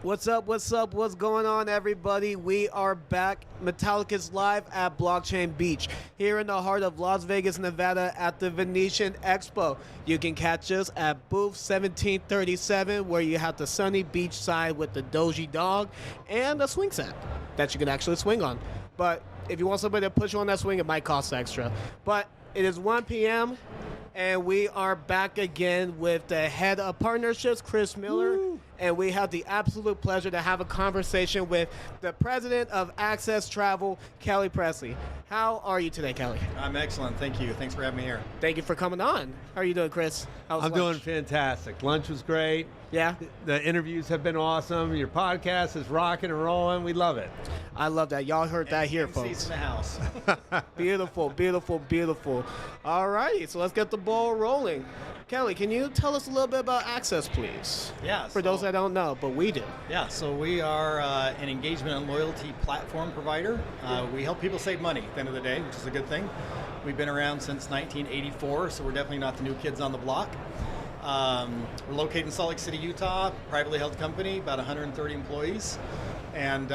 What's up? What's up? What's going on, everybody? We are back. Metallica's live at Blockchain Beach, here in the heart of Las Vegas, Nevada, at the Venetian Expo. You can catch us at booth 1737, where you have the sunny beach side with the Doji dog and a swing set that you can actually swing on. But if you want somebody to push you on that swing, it might cost extra. But it is 1 p.m. and we are back again with the head of partnerships, Chris Miller. Woo. And we have the absolute pleasure to have a conversation with the president of Access Travel, Kelly Presley. How are you today, Kelly? I'm excellent. Thank you. Thanks for having me here. Thank you for coming on. How are you doing, Chris? I'm doing fantastic. Lunch was great. Yeah? The interviews have been awesome. Your podcast is rocking and rolling. We love it. I love that. Y'all heard that here, folks. In the house. Beautiful, beautiful, beautiful. All righty, so let's get the ball rolling. Kelly, can you tell us a little bit about Access, please? Yeah. For those that don't know, but we do. Yeah, so we are an engagement and loyalty platform provider. We help people save money at the end of the day, which is a good thing. We've been around since 1984, so we're definitely not the new kids on the block. We're located in Salt Lake City, Utah, privately held company, about 130 employees. And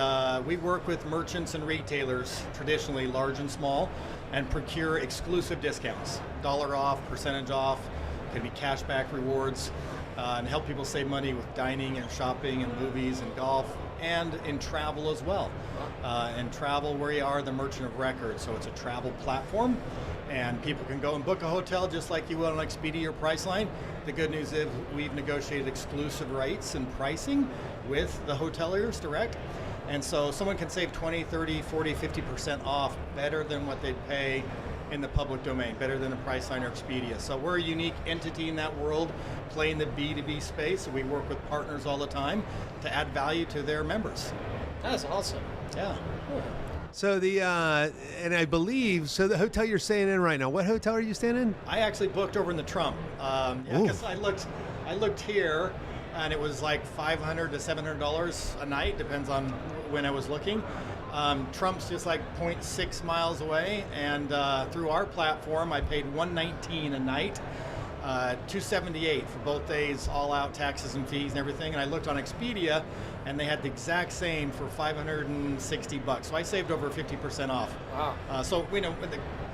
we work with merchants and retailers, traditionally large and small, and procure exclusive discounts, dollar off, percentage off, could be cashback rewards, and help people save money with dining and shopping and movies and golf and in travel as well. And travel, we are the merchant of record, so it's a travel platform. And people can go and book a hotel just like you would on Expedia or Priceline. The good news is we've negotiated exclusive rates and pricing with the hoteliers direct. And so someone can save 20, 30, 40, 50% off better than what they'd pay in the public domain, better than a Priceline or Expedia. So we're a unique entity in that world, playing the B2B space. So we work with partners all the time to add value to their members. That's awesome. Yeah. Cool. So and I believe, so the hotel you're staying in right now, what hotel are you staying in? I actually booked over in the Trump. Because I looked here, and it was like $500 to $700 a night, depends on when I was looking. Trump's just like 0.6 miles away, and through our platform, I paid $119 a night, $278 for both days, all out taxes and fees and everything. And I looked on Expedia, and they had the exact same for $560. So I saved over 50% off. Wow. So we know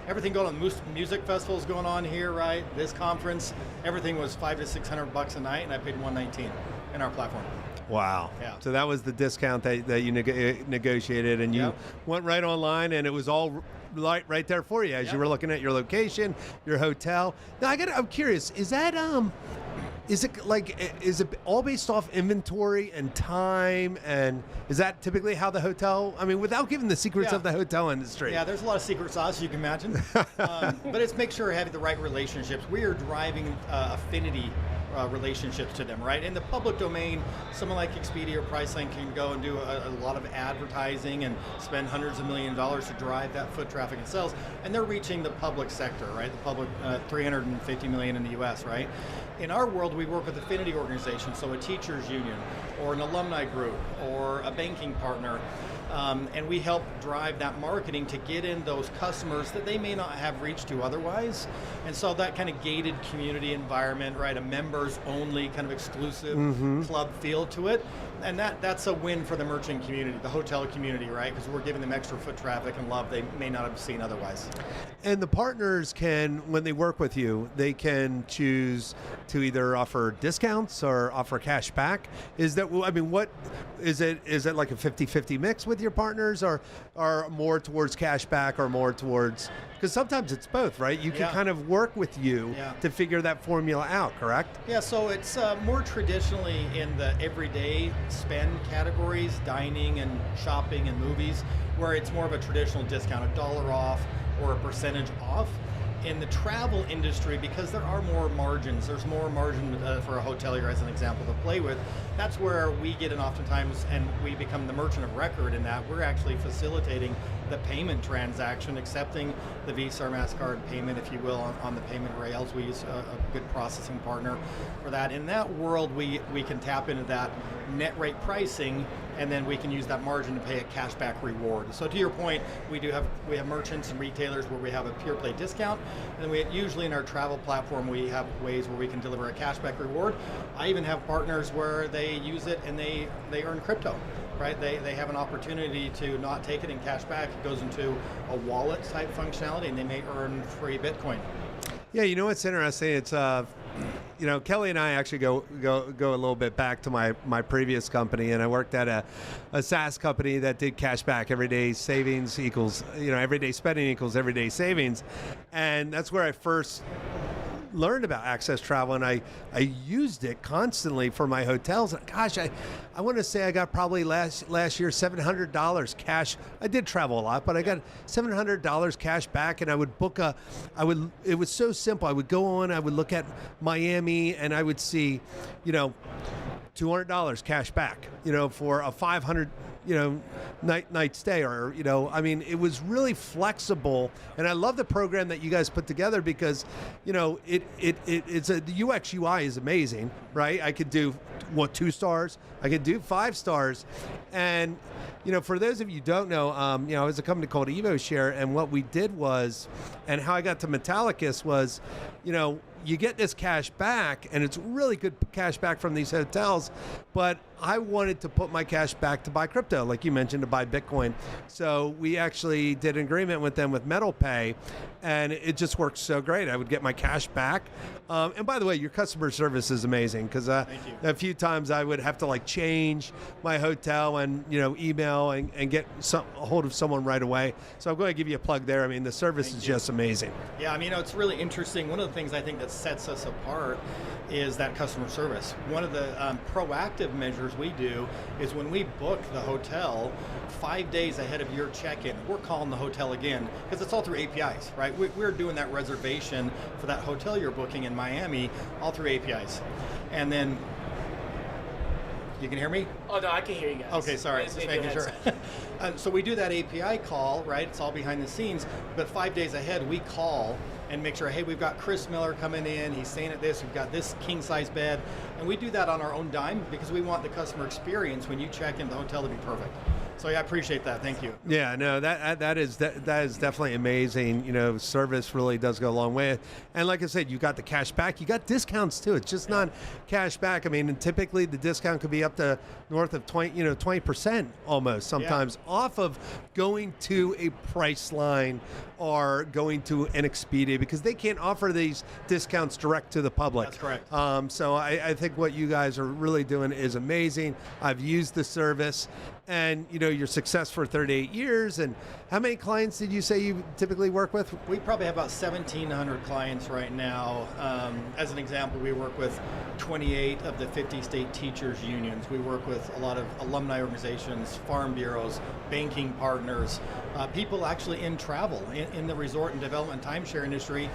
everything going on, music festivals going on here, right? This conference, everything was $500 to $600 a night, and I paid $119 in our platform. Wow. Yeah. So that was the discount that you negotiated, and you Yep. went right online, and it was all right there for you as you were looking at your location, your hotel. Now I'm curious, is it all based off inventory and time, and is that typically how the hotel, I mean, without giving the secrets of the hotel industry? Yeah, there's a lot of secret sauce, you can imagine. But it's make sure you're having the right relationships. We are driving affinity relationships to them, right? In the public domain, someone like Expedia or Priceline can go and do a lot of advertising and spend hundreds of millions of dollars to drive that foot traffic and sales, and they're reaching the public sector, right? The public, 350 million in the US, right? In our world, we work with affinity organizations, so a teachers union or an alumni group or a banking partner. And we help drive that marketing to get in those customers that they may not have reached to otherwise. And so that kind of gated community environment, right, a members only kind of exclusive club feel to it. And that's a win for the merchant community, the hotel community, right? Because we're giving them extra foot traffic and love they may not have seen otherwise. And the partners can, when they work with you, they can choose to either offer discounts or offer cash back. What is it? Is it like a 50-50 mix with your partners, or more towards cash back, or more towards, because sometimes it's both, right? You can kind of work with you to figure that formula out, correct? Yeah, so it's more traditionally in the everyday spend categories, dining and shopping and movies, where it's more of a traditional discount, $1 off or a percentage off. In the travel industry, because there are more margins, there's more margin for a hotelier, as an example, to play with. That's where we get in oftentimes, and we become the merchant of record in that we're actually facilitating the payment transaction, accepting the Visa or MasterCard payment, if you will, on the payment rails. We use a good processing partner for that. In that world, we can tap into that net rate pricing and then we can use that margin to pay a cashback reward. So to your point, we have merchants and retailers where we have a pure play discount, and then we usually in our travel platform we have ways where we can deliver a cashback reward. I even have partners where they use it and they earn crypto. Right, they have an opportunity to not take it in cash back. It goes into a wallet type functionality, and they may earn free Bitcoin. Yeah, you know what's interesting? It's Kelly and I actually go a little bit back to my previous company, and I worked at a SaaS company that did cash back. Everyday savings equals everyday spending equals everyday savings, and that's where I first learned about Access Travel, and I used it constantly for my hotels. Gosh, I want to say I got probably last year $700 cash. I did travel a lot, but I got $700 cash back, and I would book it was so simple. I would go on, I would look at Miami, and I would see, $200 cash back, for a 500 night stay, or it was really flexible, and I love the program that you guys put together because it's the UX UI is amazing, right? I could do 2 stars, I could do 5 stars, and for those of you who don't know, I was a company called EvoShare, and what we did was, and how I got to Metallicus was, you get this cash back, and it's really good cash back from these hotels, but I wanted to put my cash back to buy crypto, like you mentioned, to buy Bitcoin. So we actually did an agreement with them with MetalPay, and it just worked so great. I would get my cash back. And by the way, your customer service is amazing, because a few times I would have to change my hotel and email and get a hold of someone right away. So I'm going to give you a plug there. I mean, the service is just amazing. Yeah, it's really interesting. One of the things I think that sets us apart is that customer service. One of the proactive measures we do is when we book the hotel 5 days ahead of your check-in, we're calling the hotel again, because it's all through APIs, right? We're doing that reservation for that hotel you're booking in Miami all through APIs. And then, you can hear me? Oh, no, I can hear you guys. Okay, sorry, just making sure. So we do that API call, right? It's all behind the scenes, but 5 days ahead we call and make sure, hey, we've got Chris Miller coming in, he's staying at this, we've got this king size bed, and we do that on our own dime because we want the customer experience when you check in the hotel to be perfect. So yeah, I appreciate that. Thank you. Yeah, no, that is definitely amazing. Service really does go a long way. And like I said, you got the cash back, you got discounts too. It's just not cash back. And typically the discount could be up to north of 20% almost sometimes off of going to a Priceline or going to an Expedia, because they can't offer these discounts direct to the public. That's correct. So I think what you guys are really doing is amazing. I've used the service, and your success for 38 years. And how many clients did you say you typically work with? We probably have about 1,700 clients right now. As an example, we work with 28 of the 50 state teachers unions. We work with a lot of alumni organizations, farm bureaus, banking partners, people actually in travel, in the resort and development timeshare industry,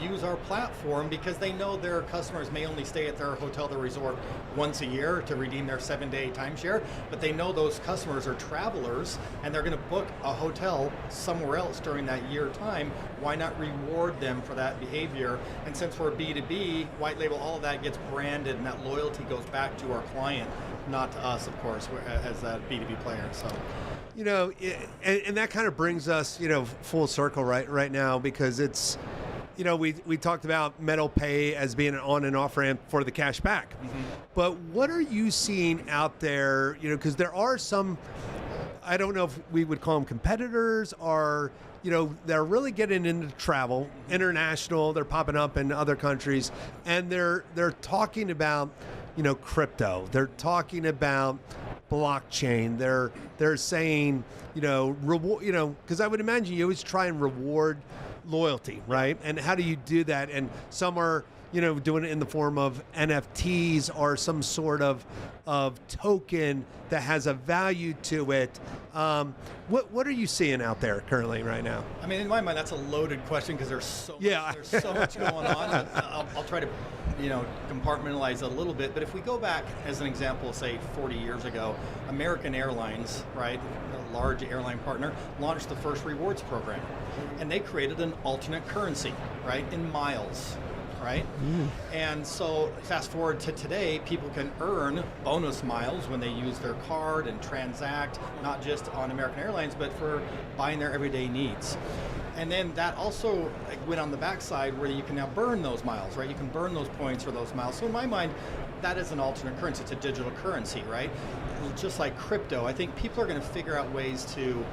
use our platform because they know their customers may only stay at their hotel, their resort once a year to redeem their 7-day timeshare, but they know those customers are travelers and they're going to book a hotel somewhere else during that year time. Why not reward them for that behavior? And since we're B2B, white label, all of that gets branded, and that loyalty goes back to our client, not to us, of course, as a B2B player. So. And that kind of brings us, full circle right now, because it's, we talked about MetalPay as being an on and off ramp for the cash back. Mm-hmm. But what are you seeing out there? Because there are some, I don't know if we would call them competitors, or they're really getting into travel, international. They're popping up in other countries, and they're talking about crypto. They're talking about blockchain. They're saying reward. Because I would imagine you always try and reward loyalty, right? And how do you do that? And some are doing it in the form of NFTs or some sort of token that has a value to it. What are you seeing out there currently right now? In my mind, that's a loaded question because there's so much going on. I'll try to compartmentalize it a little bit. But if we go back as an example, say 40 years ago, American Airlines, right, a large airline partner, launched the first rewards program, and they created an alternate currency, right, in miles. right? And so fast forward to today, people can earn bonus miles when they use their card and transact, not just on American Airlines, but for buying their everyday needs. And then that also went on the backside where you can now burn those miles, right? You can burn those points or those miles. So in my mind, that is an alternate currency. It's a digital currency, right? Just like crypto, I think people are going to figure out ways to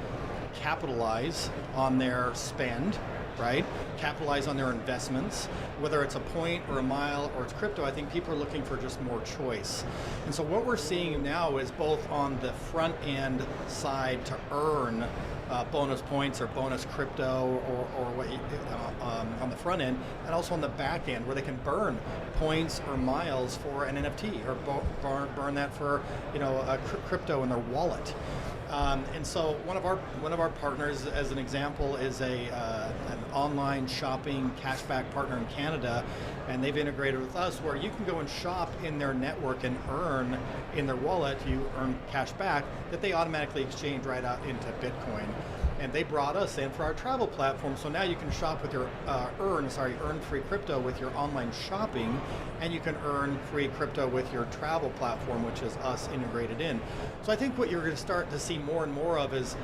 capitalize on their spend, right? Capitalize on their investments, whether it's a point or a mile or it's crypto. I think people are looking for just more choice. And so what we're seeing now is both on the front end side to earn bonus points or bonus crypto or what on the front end, and also on the back end where they can burn points or miles for an NFT or burn that for a crypto in their wallet. And so one of our partners, as an example, is an online shopping cashback partner in Canada, and they've integrated with us where you can go and shop in their network and earn in their wallet. You earn cash back that they automatically exchange right out into Bitcoin. And they brought us in for our travel platform, so now you can shop with your earn free crypto with your online shopping, and you can earn free crypto with your travel platform, which is us integrated in. So I think what you're going to start to see more and more of is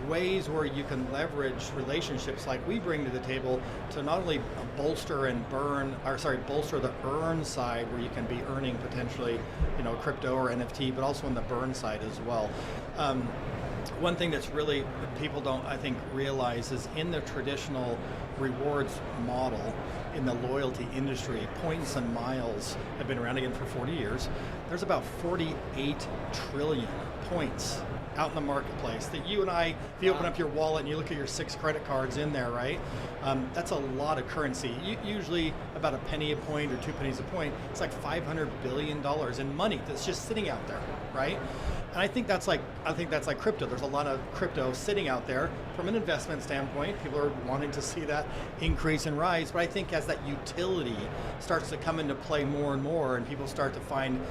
ways where you can leverage relationships like we bring to the table to not only bolster the earn side where you can be earning potentially crypto or NFT, but also on the burn side as well. One thing that's really people don't, I think, realize is in the traditional rewards model in the loyalty industry, points and miles have been around again for 40 years. There's about 48 trillion points out in the marketplace that you and I, if you open up your wallet and you look at your 6 credit cards in there, right? That's a lot of currency. Usually about a penny a point or 2 pennies a point. It's like $500 billion in money that's just sitting out there, right? And I think that's like crypto. There's a lot of crypto sitting out there from an investment standpoint. People are wanting to see that increase and rise. But I think as that utility starts to come into play more and more, and people start to find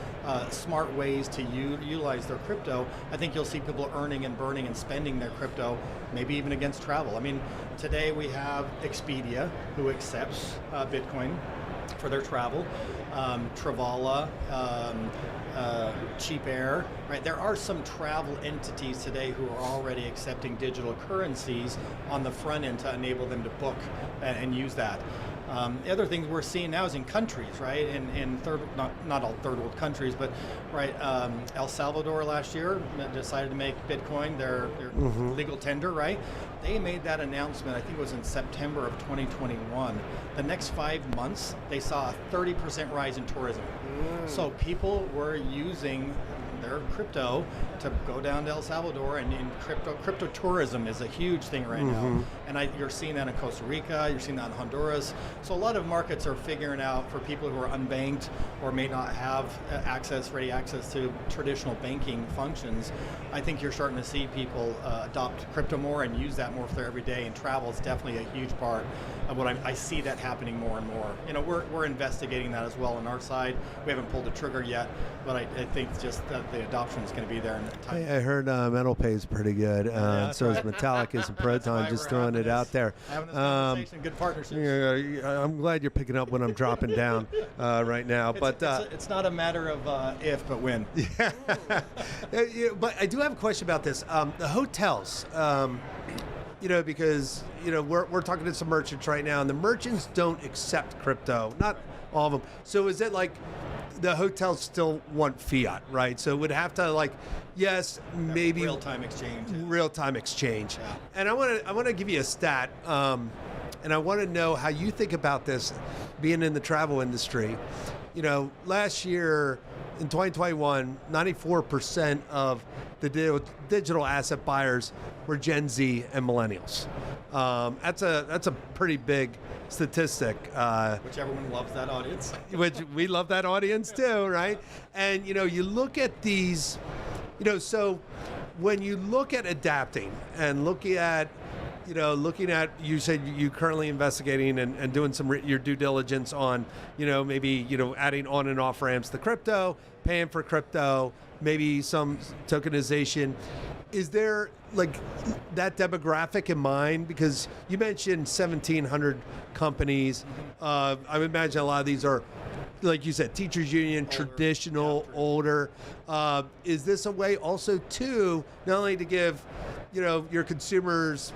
smart ways to utilize their crypto, I think you'll see people earning and burning and spending their crypto, maybe even against travel. I mean, today we have Expedia, who accepts Bitcoin for their travel. Travala, Cheap Air, right? There are some travel entities today who are already accepting digital currencies on the front end to enable them to book and use that. The other things we're seeing now is in countries, right? In not all third world countries, but right, El Salvador last year decided to make Bitcoin their legal tender, right? They made that announcement, I think it was in September of 2021. The next 5 months, they saw a 30% rise in tourism. So people were using their crypto to go down to El Salvador, and crypto tourism is a huge thing right now. And you're seeing that in Costa Rica, you're seeing that in Honduras. So a lot of markets are figuring out, for people who are unbanked or may not have ready access to traditional banking functions, I think you're starting to see people adopt crypto more and use that more for their everyday, and travel is definitely a huge part of what I see that happening more and more. We're investigating that as well on our side. We haven't pulled the trigger yet, but I think just that the adoption is going to be there in time. I heard MetalPay is pretty good. So is Metallicus and Proton, just throwing it out there. Having this conversation, good partnerships. I'm glad you're picking up when I'm dropping down right now. It's not a matter of if, but when. Yeah. But I do have a question about this. The hotels, because we're talking to some merchants right now, and the merchants don't accept crypto. Not all of them. So is it like the hotels still want fiat, right? So it would have to maybe real-time exchange. Yeah. Real-time exchange. Yeah. And I want to give you a stat, and I want to know how you think about this, being in the travel industry. Last year in 2021, 94% of the digital asset buyers were Gen Z and millennials. That's a pretty big statistic. Which everyone loves that audience. Which we love that audience too, right? And you look at these, so when you look at adapting and look at looking at, you said you currently investigating and doing your due diligence on, maybe, adding on and off ramps to crypto, paying for crypto, maybe some tokenization. Is there like that demographic in mind? Because you mentioned 1,700 companies. I would imagine a lot of these are, like you said, teachers union, older, traditional, older. Is this a way also to not only to give, your consumers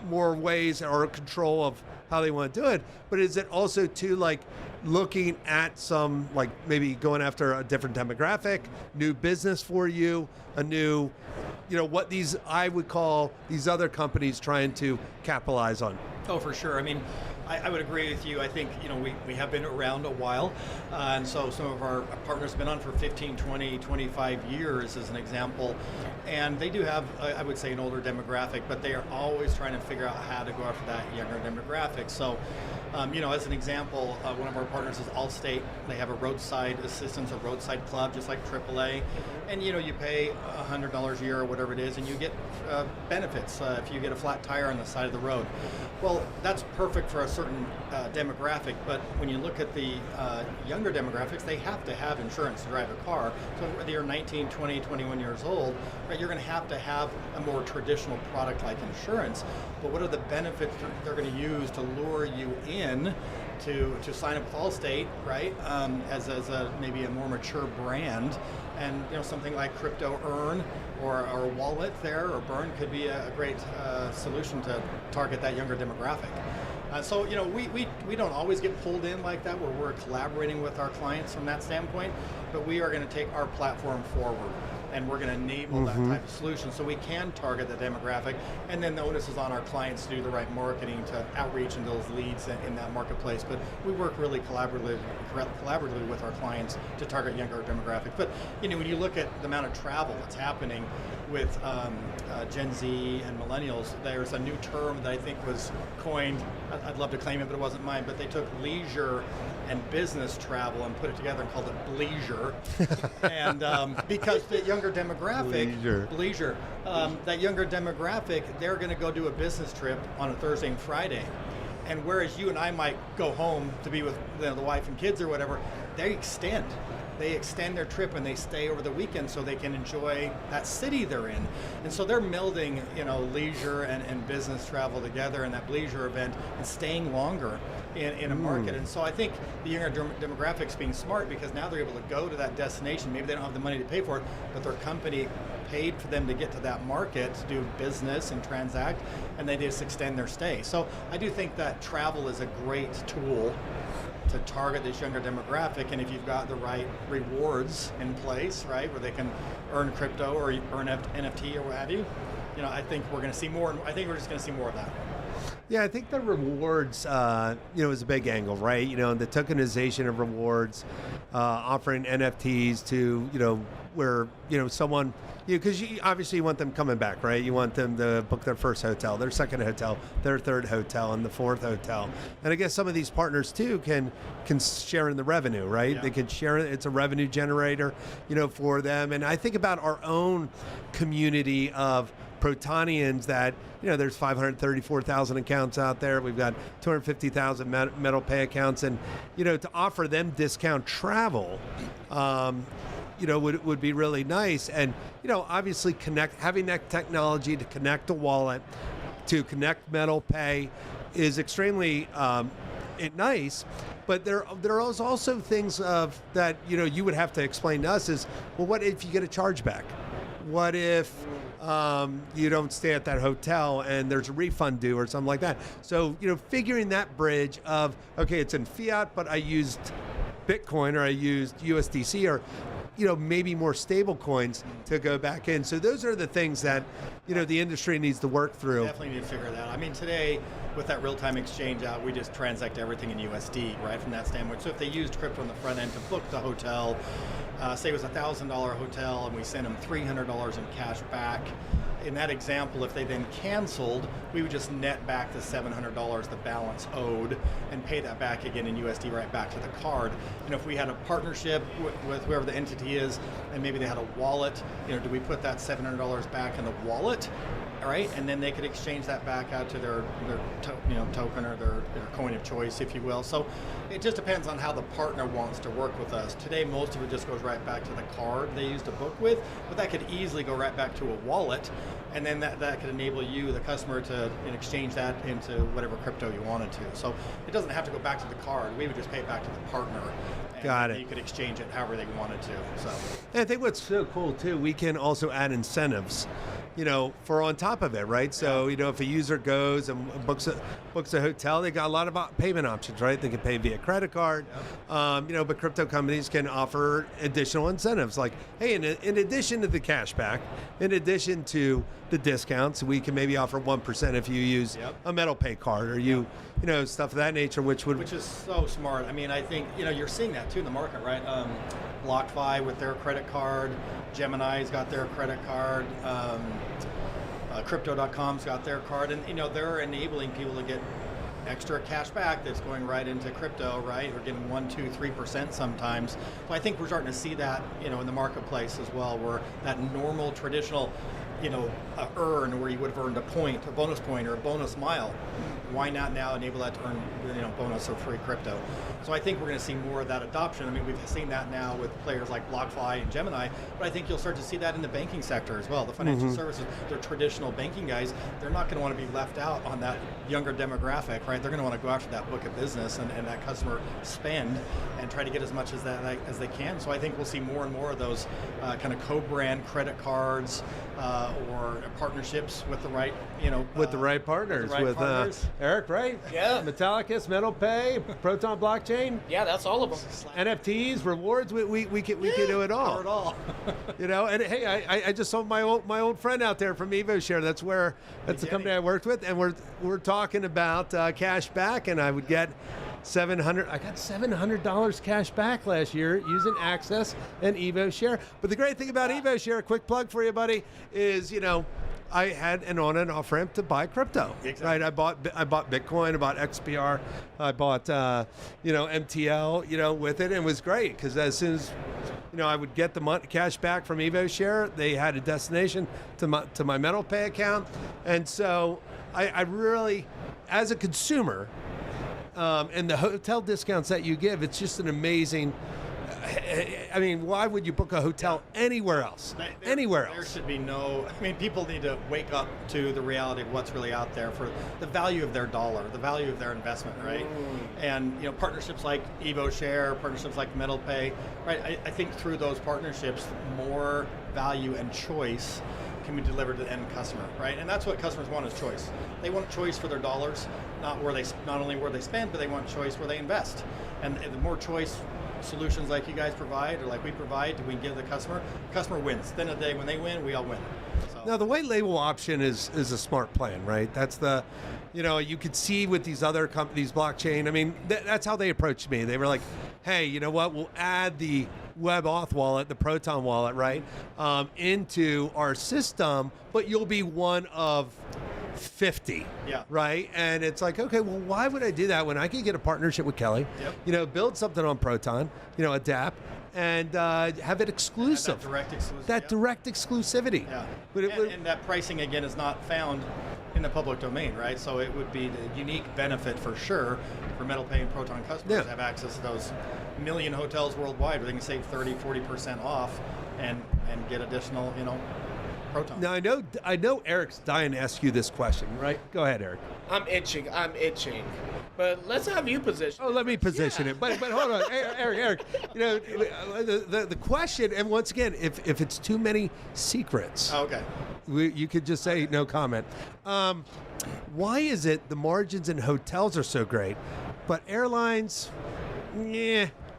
more ways or control of how they want to do it, but is it also to like looking at some, like maybe going after a different demographic, new business for you, a new, what these, I would call these other companies trying to capitalize on? Oh, for sure. I mean, I would agree with you. I think, we have been around a while, and so some of our partners have been on for 15, 20, 25 years as an example, and they do have, I would say, an older demographic, but they are always trying to figure out how to go after that younger demographic. So, as an example, one of our partners is Allstate. They have a roadside assistance, a roadside club, just like AAA, and you pay $100 a year or whatever it is, and you get benefits if you get a flat tire on the side of the road. Well, that's perfect for a certain demographic, but when you look at the younger demographics, they have to have insurance to drive a car. So whether you're 19, 20, 21 years old, right, you're going to have a more traditional product like insurance. But what are the benefits they're going to use to lure you in to sign up with Allstate, right? As a maybe a more mature brand, and something like Crypto Earn or Wallet there or Burn could be a great solution to target that younger demographic. So we don't always get pulled in like that where we're collaborating with our clients from that standpoint, but we are going to take our platform forward and we're going to enable that type of solution so we can target the demographic, and then the onus is on our clients to do the right marketing to outreach into those leads in that marketplace. But we work really collaboratively with our clients to target younger demographic. But when you look at the amount of travel that's happening with Gen Z and millennials, there's a new term that I think was coined. I'd love to claim it, but it wasn't mine. But they took leisure and business travel and put it together and called it bleisure. And because the younger demographic, that younger demographic, they're going to go do a business trip on a Thursday and Friday. And whereas you and I might go home to be with the wife and kids or whatever, they extend their trip and they stay over the weekend so they can enjoy that city they're in. And so they're melding, leisure and business travel together in that bleisure event and staying longer in a market. And so I think the younger demographics being smart, because now they're able to go to that destination. Maybe they don't have the money to pay for it, but their company paid for them to get to that market to do business and transact, and they just extend their stay. So I do think that travel is a great tool to target this younger demographic, and if you've got the right rewards in place, right, where they can earn crypto or earn NFT or what have you, I think we're going to see more. I think we're just going to see more of that. Yeah, I think the rewards, is a big angle, right? The tokenization of rewards, offering NFTs to, where, someone, because you obviously want them coming back, right? You want them to book their first hotel, their second hotel, their third hotel, and the fourth hotel. And I guess some of these partners too can share in the revenue, right? Yeah. They can share it. It's a revenue generator, for them. And I think about our own community of Protonians that, there's 534,000 accounts out there. We've got 250,000 metal pay accounts. And, to offer them discount travel, would be really nice. And, obviously having that technology to connect a wallet, to connect metal pay is extremely nice. But there are also things that, you would have to explain to us is, well, what if you get a chargeback? What if you don't stay at that hotel and there's a refund due or something like that? So, figuring that bridge of, okay, it's in fiat, but I used Bitcoin or I used USDC or, maybe more stable coins to go back in. So those are the things that, the industry needs to work through. Definitely need to figure that out. I mean, today, with that real-time exchange out, we just transact everything in USD, right, from that standpoint. So if they used crypto on the front end to book the hotel, say it was a $1,000 hotel, and we send them $300 in cash back, in that example, if they then canceled, we would just net back the $700, the balance owed, and pay that back again in USD right back to the card. If we had a partnership with whoever the entity is, and maybe they had a wallet, do we put that $700 back in the wallet? Right, and then they could exchange that back out to their token or their coin of choice, if you will. So it just depends on how the partner wants to work with us. Today, most of it just goes right back to the card they used to book with, but that could easily go right back to a wallet, and then that could enable you, the customer, to exchange that into whatever crypto you wanted to. So it doesn't have to go back to the card. We would just pay it back to the partner. Got it. You could exchange it however they wanted to. So And I think what's so cool too, we can also add incentives, for on top of it, right? So, if a user goes and books a hotel, they got a lot of payment options, right? They can pay via credit card, but crypto companies can offer additional incentives, like, hey, in addition to the cash back, in addition to the discounts, we can maybe offer 1% if you use a Metal Pay card, or stuff of that nature, which is so smart. I mean, I think you're seeing that too in the market, right? BlockFi with their credit card, Gemini's got their credit card, Crypto.com's got their card, and they're enabling people to get extra cash back that's going right into crypto, right? We're getting 1%, 2%, 3% sometimes. So I think we're starting to see that, in the marketplace as well, where that normal, traditional, earn where you would have earned a bonus point or a bonus mile. Why not now enable that to earn, bonus or free crypto? So I think we're going to see more of that adoption. I mean, we've seen that now with players like BlockFi and Gemini, but I think you'll start to see that in the banking sector as well. The financial services, they're traditional banking guys. They're not going to want to be left out on that younger demographic, right? They're going to want to go after that book of business and that customer spend and try to get as much as they can. So I think we'll see more and more of those kind of co-brand credit cards or partnerships with the right, with the right partners, with Eric, right? Yeah. Metallicus, Metal Pay, Proton Blockchain. Yeah, that's all of them. NFTs, rewards. We can do it all. Cover it all. And hey, I just saw my old friend out there from EvoShare. That's the company I worked with, and we're talking about cash back, and I would get $700. I got $700 cash back last year using Access and EvoShare. But the great thing about EvoShare, quick plug for you, buddy, is I had an on and off ramp to buy crypto. Exactly. Right, I bought Bitcoin, I bought XPR, I bought MTL, with it, and it was great because as soon as I would get the cash back from EvoShare, they had a destination to my Metal Pay account, and so I really, as a consumer, and the hotel discounts that you give, it's just an amazing. I mean, why would you book a hotel anywhere else? Anywhere else. There should be people need to wake up to the reality of what's really out there for the value of their dollar, the value of their investment, right? And, partnerships like EvoShare, partnerships like Metal Pay, right? I think through those partnerships, more value and choice can be delivered to the end customer, right? And that's what customers want, is choice. They want choice for their dollars, not only where they spend, but they want choice where they invest. And the more choice solutions like you guys provide, or like we provide, we give the customer wins. At the end of the day, when they win, we all win. So. Now, the white label option is a smart plan, right? That's you could see with these other companies, blockchain, I mean, that's how they approached me. They were like, hey, you know what, we'll add the WebAuth wallet, the Proton wallet, right, into our system, but you'll be one of 50, right? And it's like, okay, well, why would I do that when I can get a partnership with Kelly, build something on Proton, adapt, and have it exclusive. That direct exclusivity. Yeah. And that pricing, again, is not found in the public domain, right? So it would be the unique benefit for sure for Metal Pay and Proton customers to have access to those million hotels worldwide where they can save 30-40% off and get additional, Proton. Now, I know Eric's dying to ask you this question, right? Go ahead, Eric. I'm itching. But let's have you position. Oh, let me position it. But hold on, Eric. The question, and once again, if it's too many secrets, okay, you could just say no comment. Why is it the margins in hotels are so great, but airlines,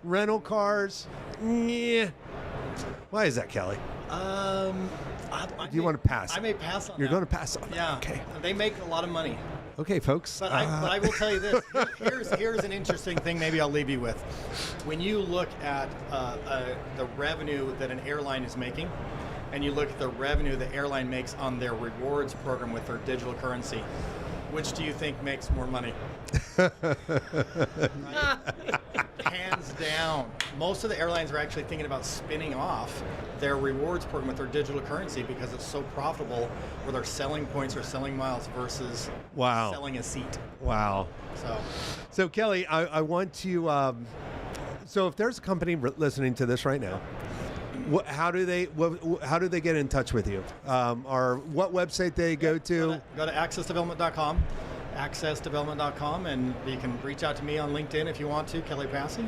rental cars, Why is that, Kelly? Do you want to pass? I may pass on You're that. going to pass on that? Yeah. Okay. They make a lot of money. Okay, folks. But I will tell you this. Here's an interesting thing maybe I'll leave you with. When you look at the revenue that an airline is making and you look at the revenue the airline makes on their rewards program with their digital currency, which do you think makes more money? Hands down. Most of the airlines are actually thinking about spinning off their rewards program with their digital currency because it's so profitable, where they're selling points or selling miles versus Wow. selling a seat. Wow. So Kelly, I want to. So if there's a company listening to this right now, how do they get in touch with you? Or what website they go to? Go to accessdevelopment.com. accessdevelopment.com, and you can reach out to me on LinkedIn if you want to, Kelly Passy,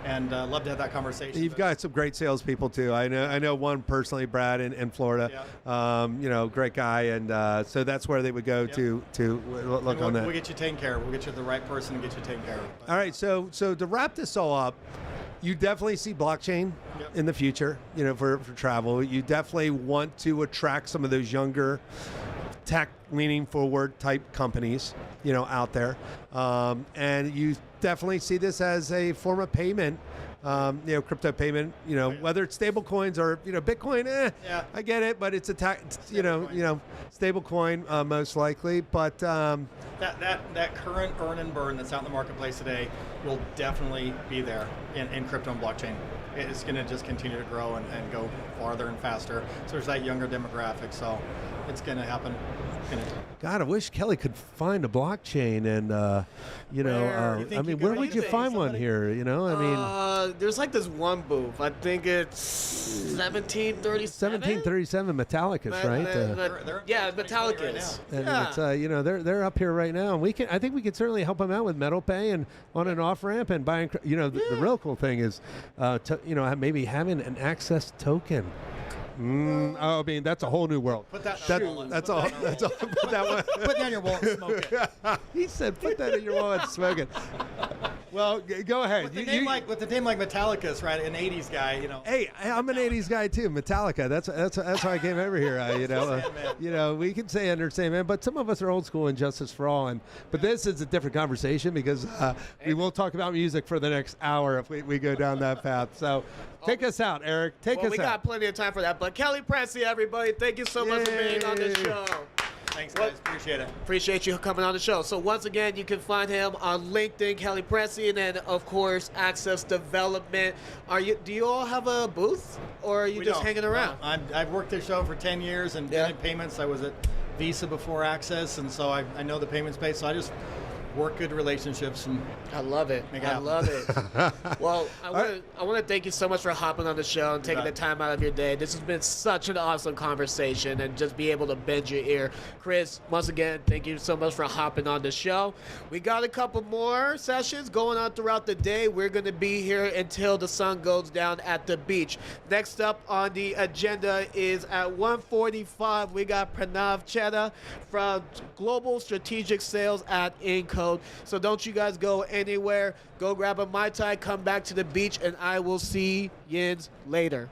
and love to have that conversation. You've got some great salespeople too. I know one personally, Brad in Florida. Yeah. Great guy, and so that's where they would go to look on that. We'll get you taken care of. We'll get you the right person and get you taken care of. All right, so to wrap this all up, you definitely see blockchain in the future, for travel. You definitely want to attract some of those younger, tech leaning forward type companies, out there. And you definitely see this as a form of payment, crypto payment, whether it's stable coins or, Bitcoin, I get it, but it's stable coin most likely. But that current earn and burn that's out in the marketplace today will definitely be there in crypto and blockchain. It's going to just continue to grow and go farther and faster. So there's that younger demographic. So it's going to happen. God, I wish Kelly could find a blockchain, and where would you find one here? There's like this one booth. I think it's 1737. 1737 Metallicus, right? Yeah, Metallicus. And it's, they're up here right now. And I think we can certainly help them out with Metal Pay and on and off ramp and buying. The real cool thing is, maybe having an access token. I mean, that's a whole new world. Put that. That's all. Put that one. Put that in your wallet and smoke it. He said, "Put that in your wallet and smoke it." Well, go ahead. With the name like Metallicus, right? An '80s guy, Hey, I'm an '80s guy too. Metallica. That's why I came over here. We can say Enter Sandman, but some of us are old school and Justice for All. But this is a different conversation because we will talk about music for the next hour if we go down that path. So take us out, Eric. We got plenty of time for that. But Kelly Passy, everybody, thank you so much for being on this show. Thanks, guys. Appreciate it. Appreciate you coming on the show. So once again, you can find him on LinkedIn, Kelly Passy, and then of course Access Development. Do you all have a booth, or are you just hanging around? No, I've worked this show for 10 years and been in payments. I was at Visa before Access, and so I know the payment space. So I just work good relationships, and I love it. I love it. Well, I want to thank you so much for hopping on the show and taking the time out of your day. This has been such an awesome conversation, and just be able to bend your ear. Chris, once again, thank you so much for hopping on the show. We got a couple more sessions going on throughout the day. We're going to be here until the sun goes down at the beach. Next up on the agenda is at 1:45. We got Pranav Chedda from Global Strategic Sales at Encode. So don't you guys go anywhere. Go grab a Mai Tai, come back to the beach, and I will see yins later.